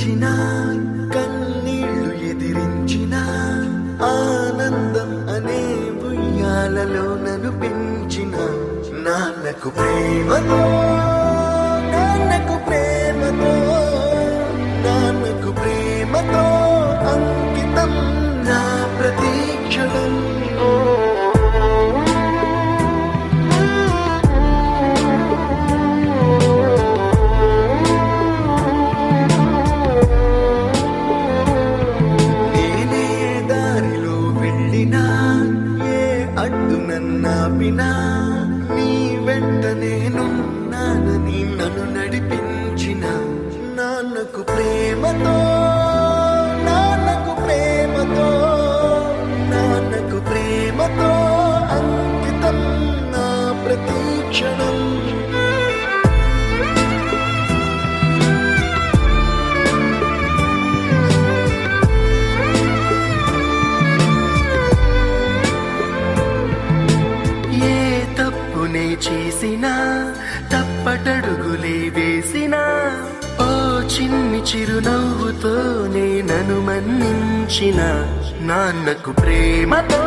నవ్వించిన కన్నీళ్లు ఎదిరించిన ఆనందం అనే ఉయ్యాలలో నన్ను పెంచిన నాన్నకు ప్రేమతో నాన్నకు ప్రేమతో నాన్నకు ప్రేమతో అంకితం నా ప్రతీక్షణం. అడ్డు నన్నాపినా నీ వెంట నేనున్నానని నన్ను నడిపించిన నాన్నకు ప్రేమతో నాన్నకు ప్రేమతో నాన్నకు ప్రేమతో అంకితం నా ప్రతీక్షణం. చేసినా తప్పటడుగులే వేసినా ఓ చిన్ని చిరునవ్వుతో నన్ను మన్నించిన నాన్నకు ప్రేమతో